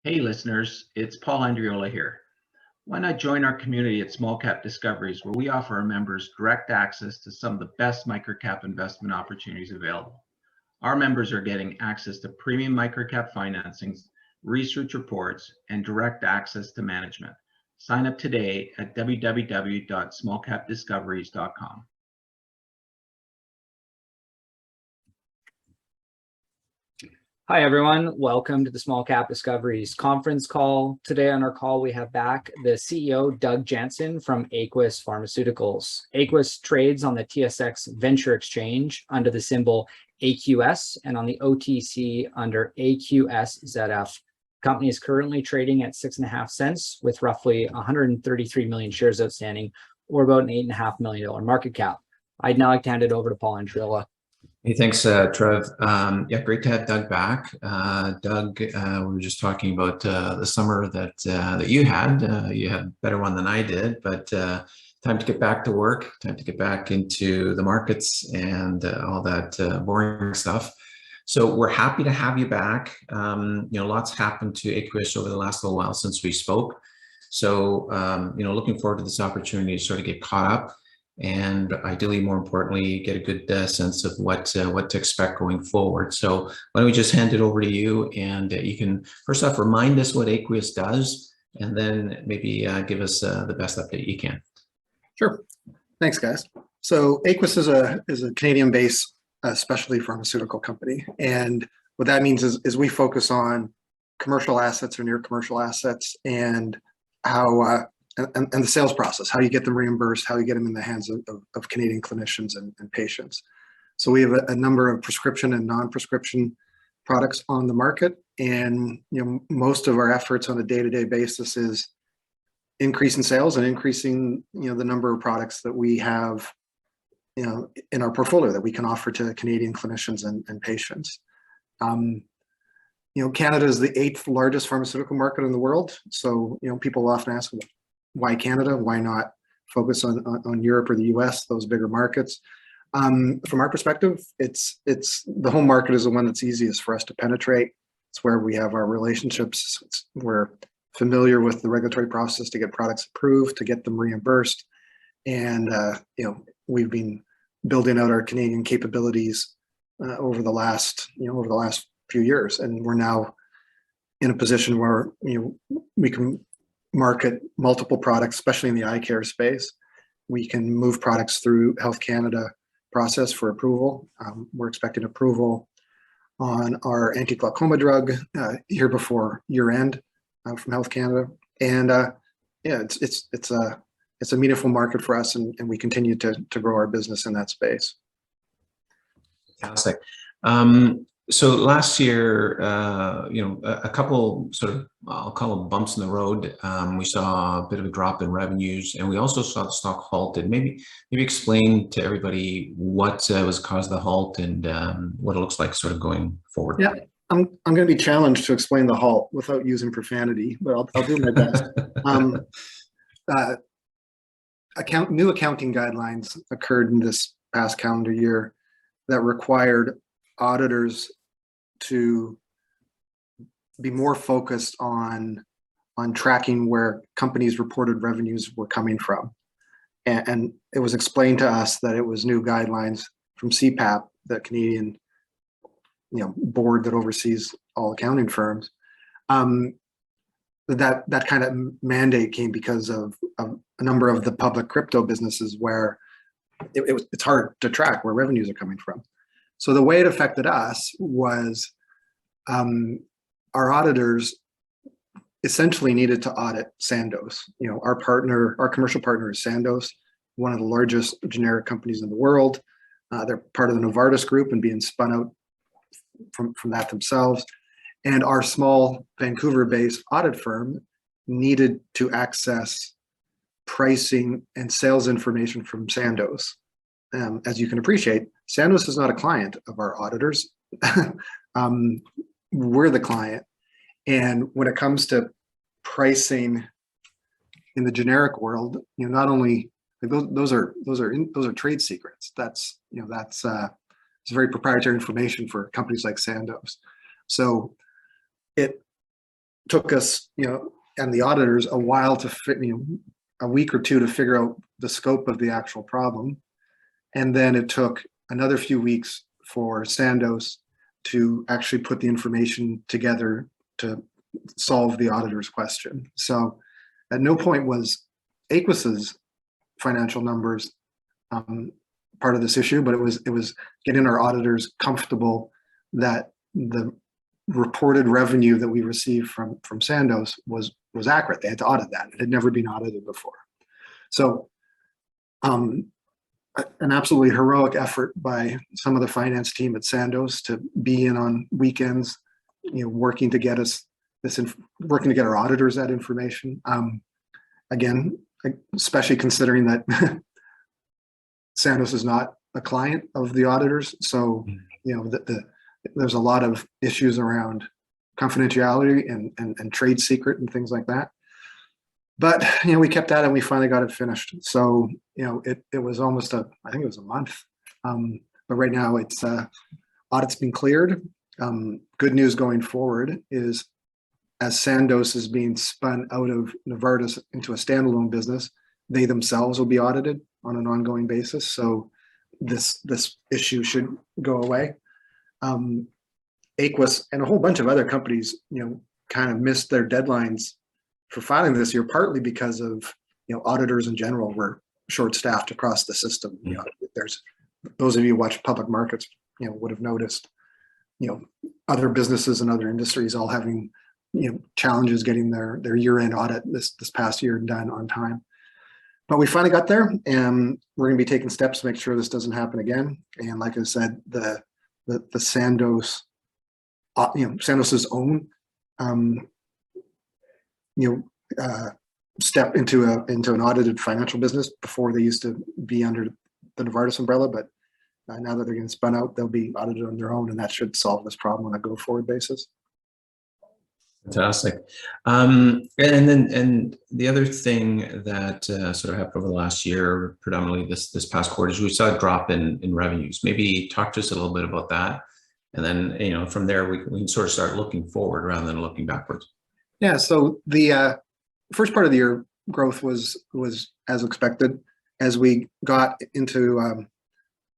Hey listeners, it's Paul Andriola here. Why not join our community at Small Cap Discoveries, where we offer our members direct access to some of the best microcap investment opportunities available. Our members are getting access to premium microcap financings, research reports, and direct access to management. Sign up today at www.smallcapdiscoveries.com. Hi, everyone. Welcome to the Small Cap Discoveries conference call. Today on our call, we have back the CEO, Doug Janzen from Aequus Pharmaceuticals. Aequus trades on the TSX Venture Exchange under the symbol AQS and on the OTC under AQSZF. The company is currently trading at 6.5 cents with roughly 133 million shares outstanding, or about an $8.5 million market cap. I'd now like to hand it over to Paul Andriola. Hey, thanks, Trev. Yeah, great to have Doug back. Doug, we were just talking about the summer that you had. You had a better one than I did, but time to get back to work, time to get back into the markets and all that boring stuff. So we're happy to have you back. Lots happened to Aequus over the last little while since we spoke. So, looking forward to this opportunity to sort of get caught up, and ideally, more importantly, get a good sense of what to expect going forward. So why don't we just hand it over to you, and you can first off remind us what Aequus does, and then maybe give us the best update you can. Sure. Thanks, guys. So Aequus is a Canadian-based specialty pharmaceutical company, and what that means is we focus on commercial assets or near commercial assets, and how and the sales process, how you get them reimbursed, how you get them in the hands of Canadian clinicians and patients. So we have a number of prescription and non-prescription products on the market, and most of our efforts on a day-to-day basis is increasing sales and increasing the number of products that we have in our portfolio that we can offer to Canadian clinicians and patients. Canada is the 8th largest pharmaceutical market in the world, so people often ask, why Canada? Why not focus on Europe or the US, those bigger markets? From our perspective, it's the home market is the one that's easiest for us to penetrate. It's where we have our relationships. We're familiar with the regulatory process to get products approved, to get them reimbursed, and we've been building out our Canadian capabilities over the last few years, and we're now in a position where we can market multiple products, especially in the eye care space. We can move products through Health Canada process for approval. We're expecting approval on our anti-glaucoma drug here before year end from Health Canada, and it's a meaningful market for us, and we continue to grow our business in that space. Fantastic. So last year, a couple sort of, I'll call them bumps in the road. We saw a bit of a drop in revenues, and we also saw the stock halted. Maybe explain to everybody what was caused the halt and what it looks like sort of going forward. Yeah, I'm going to be challenged to explain the halt without using profanity, but I'll do my best. New accounting guidelines occurred in this past calendar year that required auditors to be more focused on tracking where companies' reported revenues were coming from. And it was explained to us that it was new guidelines from CPAP, the Canadian board that oversees all accounting firms. That kind of mandate came because of a number of the public crypto businesses where it's hard to track where revenues are coming from. So the way it affected us was our auditors essentially needed to audit Sandoz. Our commercial partner is Sandoz, one of the largest generic companies in the world. They're part of the Novartis group and being spun out from that themselves. And our small Vancouver-based audit firm needed to access pricing and sales information from Sandoz. As you can appreciate, Sandoz is not a client of our auditors. We're the client, and when it comes to pricing in the generic world, not only those are trade secrets. It's very proprietary information for companies like Sandoz. So took us, and the auditors a while to fit, a week or two to figure out the scope of the actual problem. And then it took another few weeks for Sandoz to actually put the information together to solve the auditor's question. So at no point was Aequus's financial numbers part of this issue, but it was getting our auditors comfortable that the reported revenue that we received from Sandoz was accurate. They had to audit that. It had never been audited before. So an absolutely heroic effort by some of the finance team at Sandoz to be in on weekends, working to get us working to get our auditors that information. Again, especially considering that Sandoz is not a client of the auditors, so there's a lot of issues around confidentiality and trade secret and things like that. But we kept at it and we finally got it finished. So it was almost I think it was a month. But right now it's audit's been cleared. Good news going forward is, as Sandoz is being spun out of Novartis into a standalone business, they themselves will be audited on an ongoing basis. So this issue should go away. Aequus and a whole bunch of other companies, kind of missed their deadlines for filing this year, partly because of, auditors in general were short-staffed across the system. There's those of you who watch public markets, would have noticed, other businesses and other industries all having, challenges getting their year-end audit this past year done on time. But we finally got there, and we're going to be taking steps to make sure this doesn't happen again. And like I said, the Sandoz, Sandoz's own, step into an audited financial business. Before they used to be under the Novartis umbrella, but now that they're getting spun out, they'll be audited on their own, and that should solve this problem on a go-forward basis. Fantastic. And the other thing that sort of happened over the last year, predominantly this past quarter, is we saw a drop in revenues. Maybe talk to us a little bit about that, and then from there we can sort of start looking forward rather than looking backwards. Yeah. So the first part of the year growth was as expected. As we got into,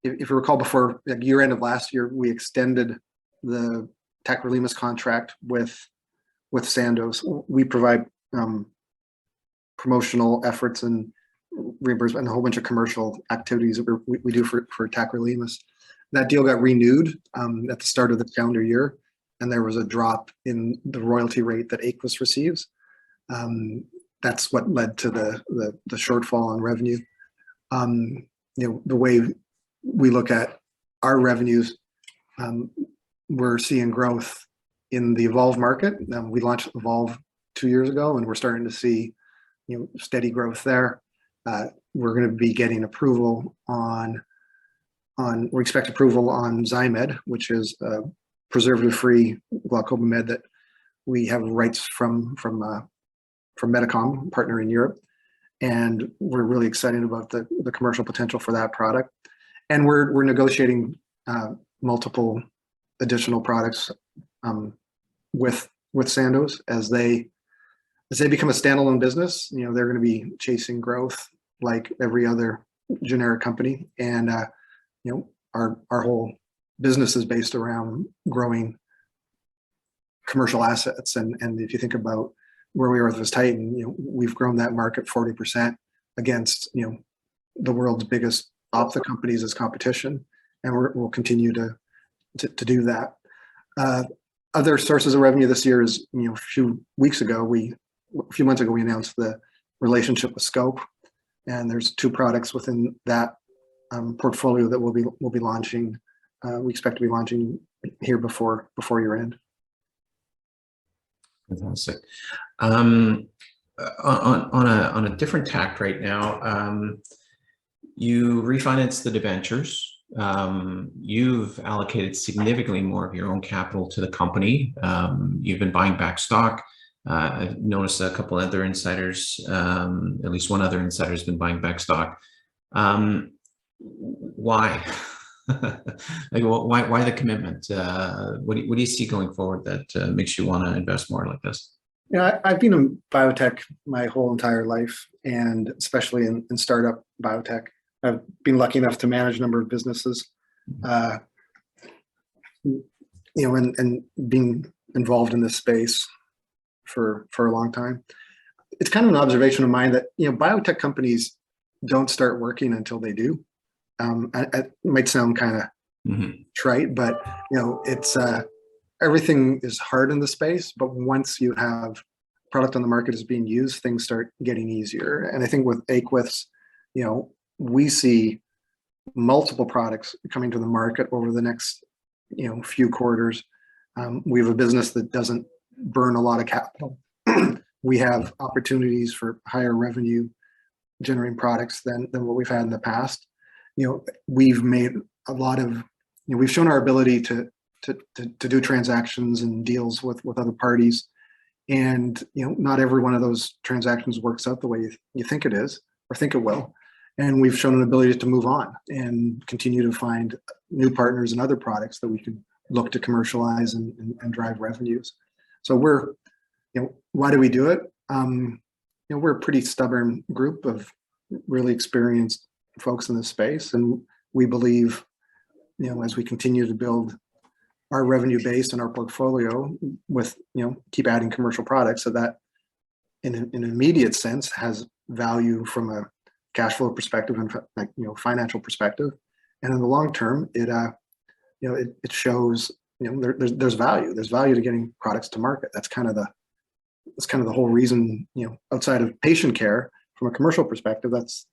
if you recall, before year end of last year, we extended the tacrolimus contract with Sandoz. We provide promotional efforts and reimbursement and a whole bunch of commercial activities that we do for tacrolimus. That deal got renewed at the start of the calendar year, and there was a drop in the royalty rate that Aequus receives. That's what led to the shortfall on revenue. The way we look at our revenues, we're seeing growth in the Evolve market. We launched Evolve 2 years ago, and we're starting to see steady growth there. We're going to be getting approval we expect approval on Zymed, which is a preservative-free glaucoma med that we have rights from Medicom, partner in Europe, and we're really excited about the commercial potential for that product. And we're negotiating multiple additional products with Sandoz as they become a standalone business. They're going to be chasing growth like every other generic company, and our whole business is based around growing commercial assets. And if you think about where we are with Titan, we've grown that market 40% against the world's biggest ophtha companies as competition, and we'll continue to do that. Other sources of revenue this year is a few months ago we announced the relationship with Scope, and there's 2 products within that portfolio that we'll be launching. We expect to be launching here before year end. Fantastic. On a different tack right now, you refinanced the debentures. You've allocated significantly more of your own capital to the company. You've been buying back stock. I've noticed a couple other insiders, at least one other insider has been buying back stock. Why? Why the commitment? What do you see going forward that makes you want to invest more like this? I've been in biotech my whole entire life, and especially in startup biotech. I've been lucky enough to manage a number of businesses, and being involved in this space for a long time. It's kind of an observation of mine that, biotech companies don't start working until they do. It might sound kind of trite, but it's everything is hard in the space, but once you have product on the market is being used, things start getting easier. And I think with Aequus, we see multiple products coming to the market over the next few quarters. We have a business that doesn't burn a lot of capital. We have opportunities for higher revenue generating products than what we've had in the past. We've made a lot of, we've shown our ability to do transactions and deals with other parties. And, not every one of those transactions works out the way you think it is or think it will. And we've shown an ability to move on and continue to find new partners and other products that we can look to commercialize and drive revenues. So we're, why do we do it? We're a pretty stubborn group of really experienced folks in this space. And we believe, as we continue to build our revenue base and our portfolio with, keep adding commercial products, so that in an immediate sense has value from a cash flow perspective and financial perspective. And in the long term, it shows, there's value. There's value to getting products to market. That's kind of the whole reason, outside of patient care, from a commercial perspective, that's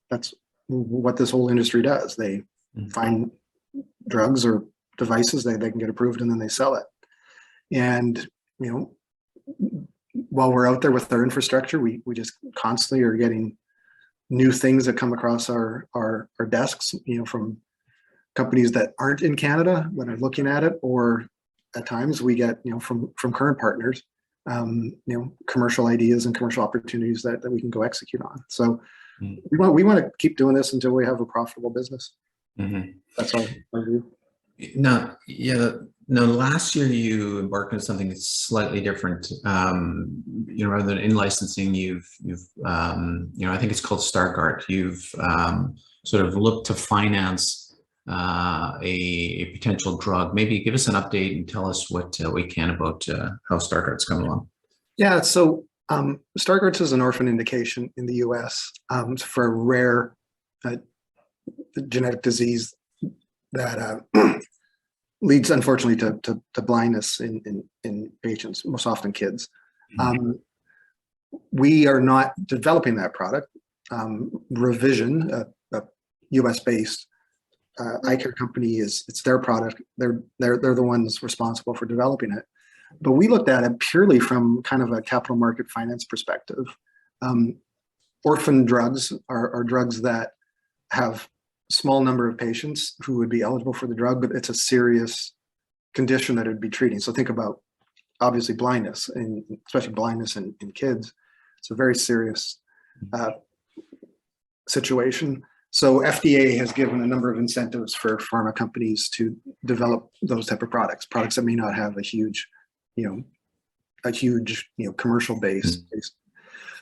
what this whole industry does. They find drugs or devices they can get approved, and then they sell it. And while we're out there with our infrastructure, we just constantly are getting new things that come across our desks, from companies that aren't in Canada that are looking at it, or at times we get from current partners, commercial ideas and commercial opportunities that we can go execute on. So we want to keep doing this until we have a profitable business. That's our view. Now, last year you embarked on something that's slightly different. Rather than in licensing, you've I think it's called Stargardt. You've sort of looked to finance a potential drug. Maybe give us an update and tell us what we can about how Stargardt's coming along. Yeah, so Stargardt's is an orphan indication in the U.S. For a rare genetic disease that leads, unfortunately, to blindness in patients, most often kids. We are not developing that product. Revision, a U.S.-based eye care company, it's their product. They're the ones responsible for developing it. But we looked at it purely from kind of a capital market finance perspective. Orphan drugs are drugs that have small number of patients who would be eligible for the drug, but it's a serious condition that it would be treating. So think about, obviously, blindness, and especially blindness in kids. It's a very serious situation. So FDA has given a number of incentives for pharma companies to develop those type of products that may not have a huge commercial base.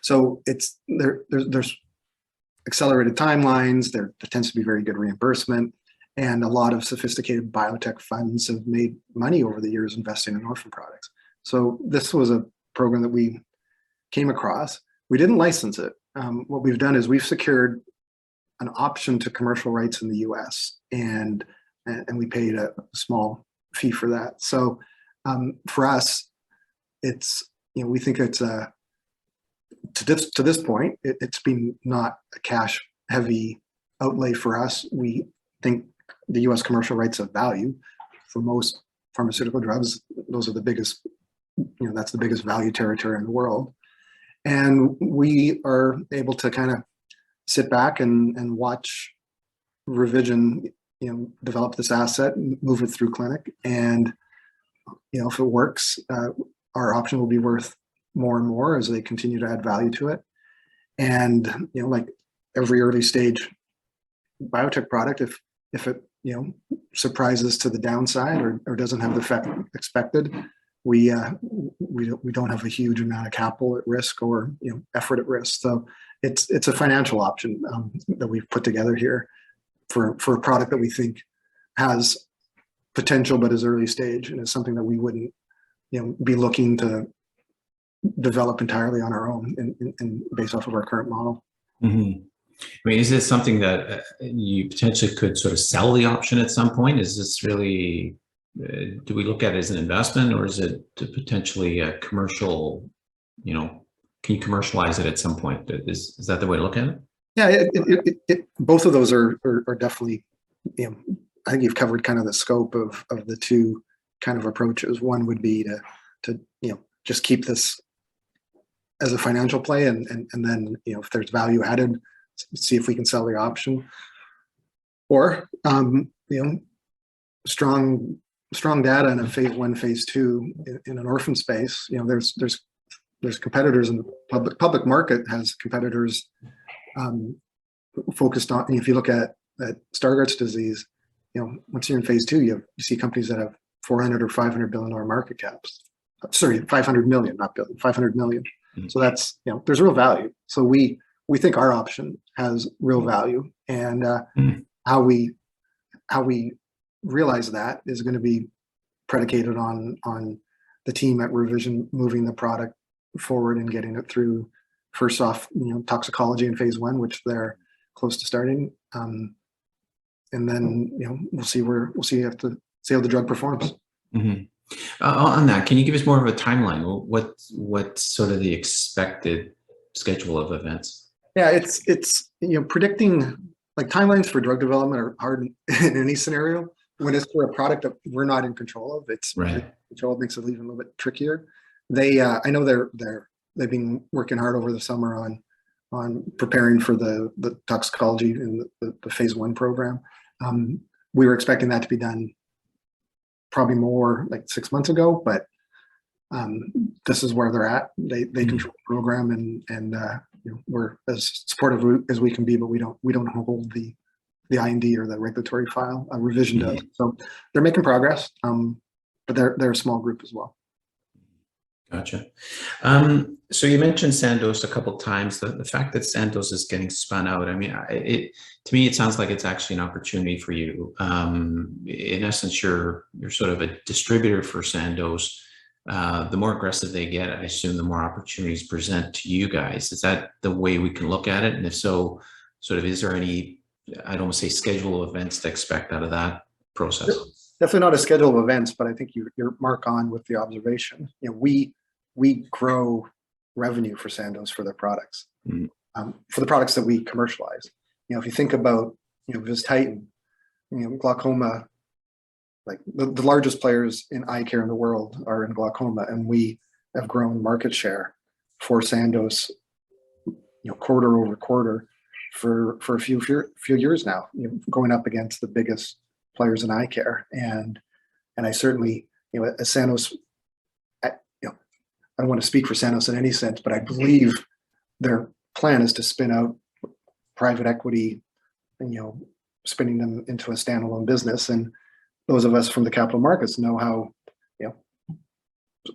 So there's accelerated timelines. There tends to be very good reimbursement, and a lot of sophisticated biotech funds have made money over the years investing in orphan products. So this was a program that we came across. We didn't license it. What we've done is we've secured an option to commercial rights in the U.S. and we paid a small fee for that. So for us, it's we think it's to this point, it's been not a cash heavy outlay for us. We think the U.S. commercial rights have value. For most pharmaceutical drugs, those are the biggest, that's the biggest value territory in the world. And we are able to kind of sit back and watch Revision, develop this asset, move it through clinic. And, if it works, our option will be worth more and more as they continue to add value to it. And, like every early stage biotech product, if it, surprises to the downside or doesn't have the effect expected, we don't have a huge amount of capital at risk or effort at risk. So it's a financial option that we've put together here for a product that we think has potential but is early stage, and is something that we wouldn't be looking to develop entirely on our own and based off of our current model. Mm-hmm. I mean, is this something that you potentially could sort of sell the option at some point? Is this really, do we look at it as an investment, or is it potentially a commercial, can you commercialize it at some point? Is that the way to look at it? Yeah, both of those are definitely, I think you've covered kind of the scope of the two kind of approaches. One would be to just keep this as a financial play, and then if there's value added, see if we can sell the option, or strong data in a phase 1, phase 2 in an orphan space. There's competitors in the public market, has competitors focused on. If you look at Stargardt's disease, once you're in phase 2, you see companies that have 400 or 500 billion dollar market caps. Sorry, 500 million, not billion, 500 million. Mm-hmm. So that's there's real value. So we think our option has real value, and how we realize that is going to be predicated on the team at Revision moving the product forward and getting it through, first off, toxicology in phase 1, which they're close to starting, and then we'll see how the drug performs. Mm-hmm. On that, can you give us more of a timeline? What's sort of the expected schedule of events? Yeah, it's predicting, like, timelines for drug development are hard in any scenario. When it's for a product that we're not in control of, it's right. Control makes it even a little bit trickier. I know they've been working hard over the summer on preparing for the toxicology in the phase 1 program. We were expecting that to be done probably more like 6 months ago, but this is where they're at. They control the program, and we're as supportive as we can be, but we don't hold the IND or the regulatory file. Revision does. So they're making progress, but they're a small group as well. Gotcha. So you mentioned Sandoz a couple of times. The fact that Sandoz is getting spun out, I mean, to me, it sounds like it's actually an opportunity for you. In essence, you're sort of a distributor for Sandoz. The more aggressive they get, I assume the more opportunities present to you guys. Is that the way we can look at it? And if so, sort of, is there any, I don't want to say schedule of events to expect out of that process? Definitely not a schedule of events, but I think you're mark on with the observation. We grow revenue for Sandoz for their products, for the products that we commercialize. If you think about Titan, glaucoma, like the largest players in eye care in the world are in glaucoma, and we have grown market share for Sandoz, quarter over quarter for a few years now, going up against the biggest players in eye care. And I certainly, as Sandoz, I don't want to speak for Sandoz in any sense, but I believe their plan is to spin out private equity and, spinning them into a standalone business. And those of us from the capital markets know how,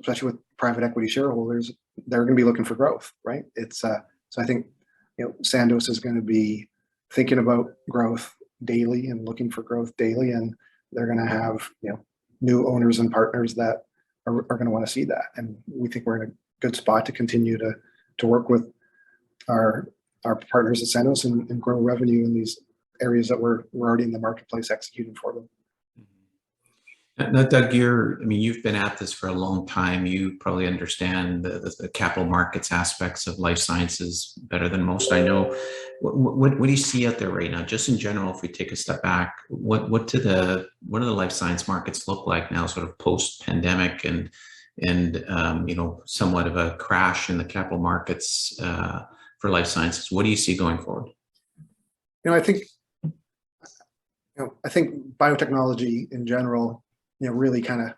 especially with private equity shareholders, they're going to be looking for growth, right? So I think, Sandoz is going to be thinking about growth daily and looking for growth daily, and they're going to have, new owners and partners that are going to want to see that. And we think we're in a good spot to continue to work with our partners at Sandoz and grow revenue in these areas that we're already in the marketplace executing for them. Now, Doug, you've been at this for a long time. You probably understand the capital markets aspects of life sciences better than most. I know. What do you see out there right now? Just in general, if we take a step back, what do the life science markets look like now, sort of post-pandemic and somewhat of a crash in the capital markets for life sciences? What do you see going forward? I think biotechnology in general, really kind of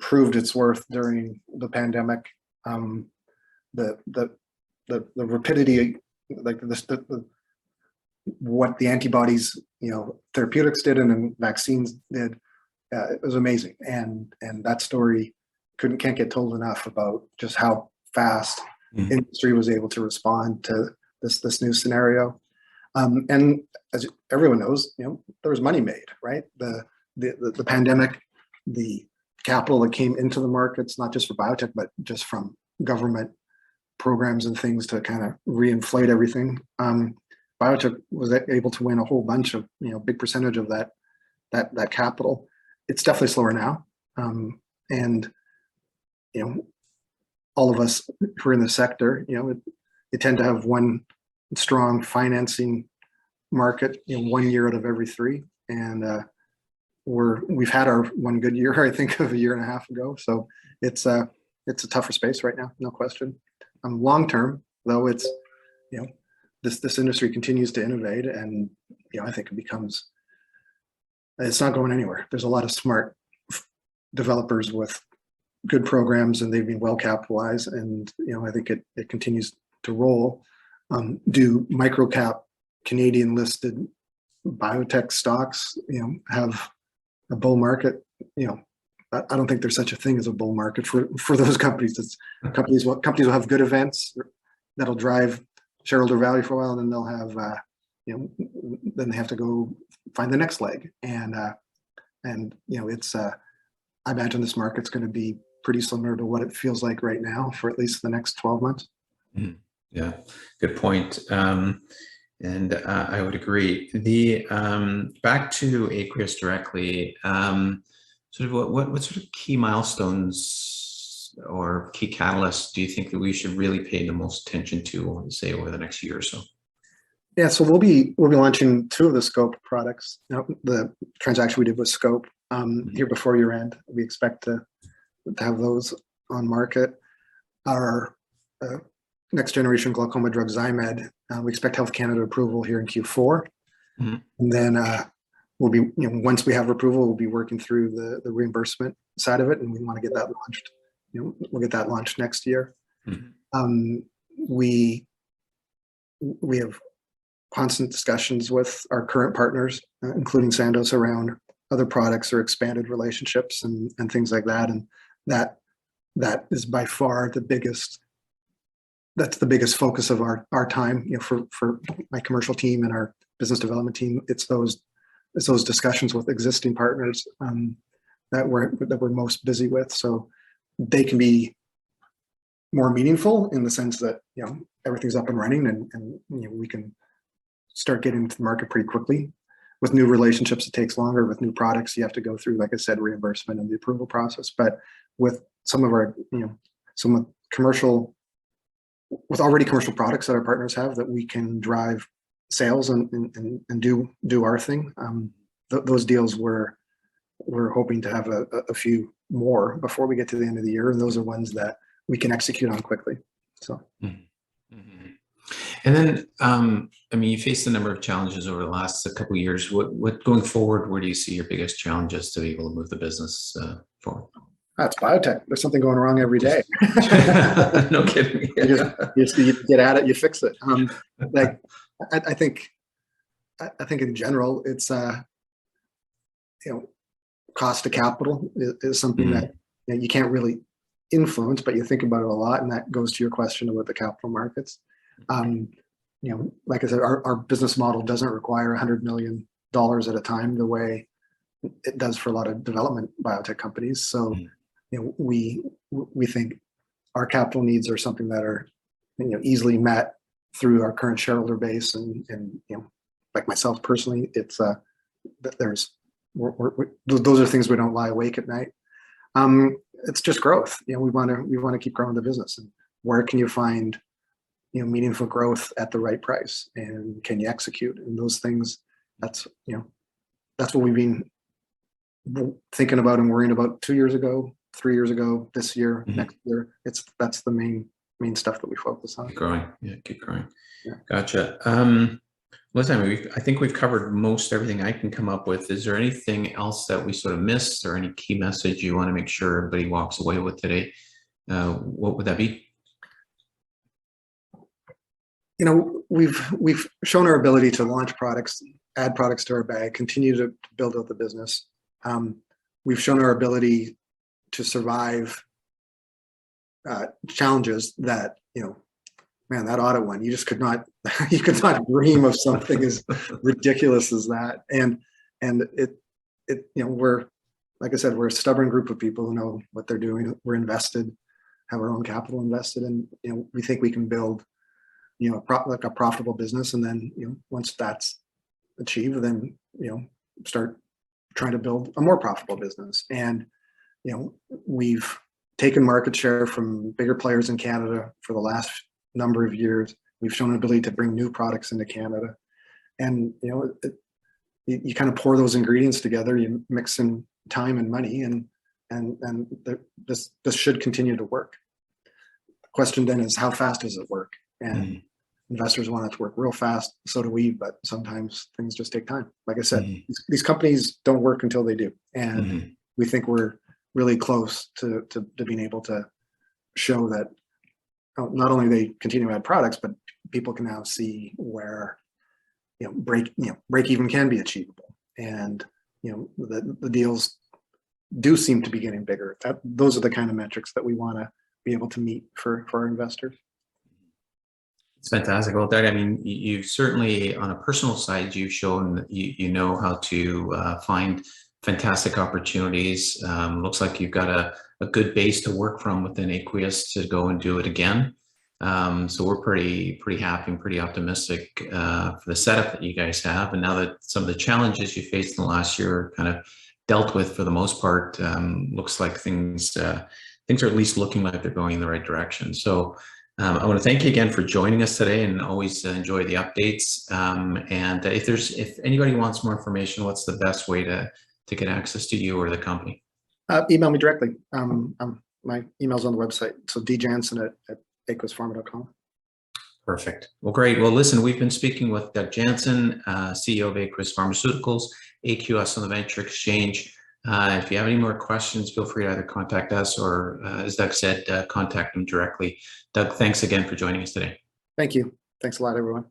proved its worth during the pandemic. The rapidity, like what the antibodies, therapeutics did and then vaccines did, it was amazing. And that story can't get told enough about just how fast industry was able to respond to this new scenario. And as everyone knows, there was money made, right? The pandemic, the capital that came into the markets, not just for biotech, but just from government programs and things to kind of reinflate everything. Biotech was able to win a whole bunch of, big percentage of that capital. It's definitely slower now. And, all of us who are in the sector, they tend to have one strong financing market, 1 year out of every 3. And we've had our one good year, I think, of a year and a half ago. So it's a tougher space right now, no question. Long term, though, it's, this industry continues to innovate, and I think it's not going anywhere. There's a lot of smart developers with good programs, and they've been well capitalized, and I think it continues to roll. Do microcap Canadian listed biotech stocks have a bull market? I don't think there's such a thing as a bull market for those companies. It's companies will have good events that'll drive shareholder value for a while, and then they'll have then they have to go find the next leg. And it's I imagine this market's going to be pretty similar to what it feels like right now for at least the next 12 months. Yeah, good point. And I would agree. The back to Aequus directly, sort of what sort of key milestones or key catalysts do you think that we should really pay the most attention to, say, over the next year or so? Yeah, so we'll be launching 2 of the Scope products. The transaction we did with Scope here before year end. We expect to have those on market. Our next generation glaucoma drug Zymed, we expect Health Canada approval here in Q4. And then we'll be, once we have approval, we'll be working through the reimbursement side of it, and we want to get that launched. We'll get that launched next year. We have constant discussions with our current partners, including Sandoz, around other products or expanded relationships and things like that. And that is by far the biggest focus of our time, for my commercial team and our business development team. It's those discussions with existing partners that we're most busy with, so they can be more meaningful in the sense that everything's up and running, and we can start getting to the market pretty quickly. With new relationships, it takes longer. With new products, you have to go through, like I said, reimbursement and the approval process. But with some of our, with already commercial products that our partners have, that we can drive sales and do our thing. Those deals we're hoping to have a few more before we get to the end of the year, and those are ones that we can execute on quickly. So. And then, you faced a number of challenges over the last couple of years. What going forward, where do you see your biggest challenges to be able to move the business forward? That's biotech. There's something going wrong every day. No kidding. You get at it, you fix it. I think in general, it's cost of capital is something that you can't really influence, but you think about it a lot, and that goes to your question about the capital markets. Like I said, our business model doesn't require $100 million at a time the way it does for a lot of development biotech companies. So, we think our capital needs are something that are, easily met through our current shareholder base, and like myself personally, it's those are things we don't lie awake at night. It's just growth. We want to keep growing the business, and where can you find meaningful growth at the right price, and can you execute? And those things, that's what we've been thinking about and worrying about 2 years ago, 3 years ago, this year, next year. That's the main stuff that we focus on. Keep growing. Keep growing. Yeah. Gotcha. Listen, I think we've covered most everything I can come up with. Is there anything else that we sort of missed, or any key message you want to make sure everybody walks away with today? What would that be? We've shown our ability to launch products, add products to our bag, continue to build out the business. We've shown our ability to survive challenges that, man, that audit one, you just could not, you could not dream of something as ridiculous as that. And it, we're, like I said, we're a stubborn group of people who know what they're doing. We're invested, have our own capital invested, and we think we can build, like a profitable business. And then, once that's achieved, then start trying to build a more profitable business. And we've taken market share from bigger players in Canada for the last number of years. We've shown an ability to bring new products into Canada, and you kind of pour those ingredients together. You mix in time and money, and this should continue to work. The question then is, how fast does it work? And investors want it to work real fast. So do we, but sometimes things just take time. Like I said, these companies don't work until they do, and we think we're really close to being able to show that not only they continue to add products, but people can now see where break even can be achievable, and the deals do seem to be getting bigger. Those are the kind of metrics that we want to be able to meet for our investors. It's fantastic. Well, Doug, I mean, you've certainly, on a personal side, you've shown that you know how to find fantastic opportunities. Looks like you've got a good base to work from within Aequus to go and do it again. So we're pretty happy and pretty optimistic for the setup that you guys have. And now that some of the challenges you faced in the last year are kind of dealt with for the most part, looks like things are at least looking like they're going in the right direction. So I want to thank you again for joining us today, and always enjoy the updates. And if anybody wants more information, what's the best way to get access to you or the company? Email me directly. My email's on the website. So djanzen at AQUSpharma.com. Perfect. Well, great. Well, listen, we've been speaking with Doug Janzen, CEO of Aequus Pharmaceuticals, AQS on the Venture Exchange. If you have any more questions, feel free to either contact us or, as Doug said, contact them directly. Doug, thanks again for joining us today. Thank you. Thanks a lot, everyone.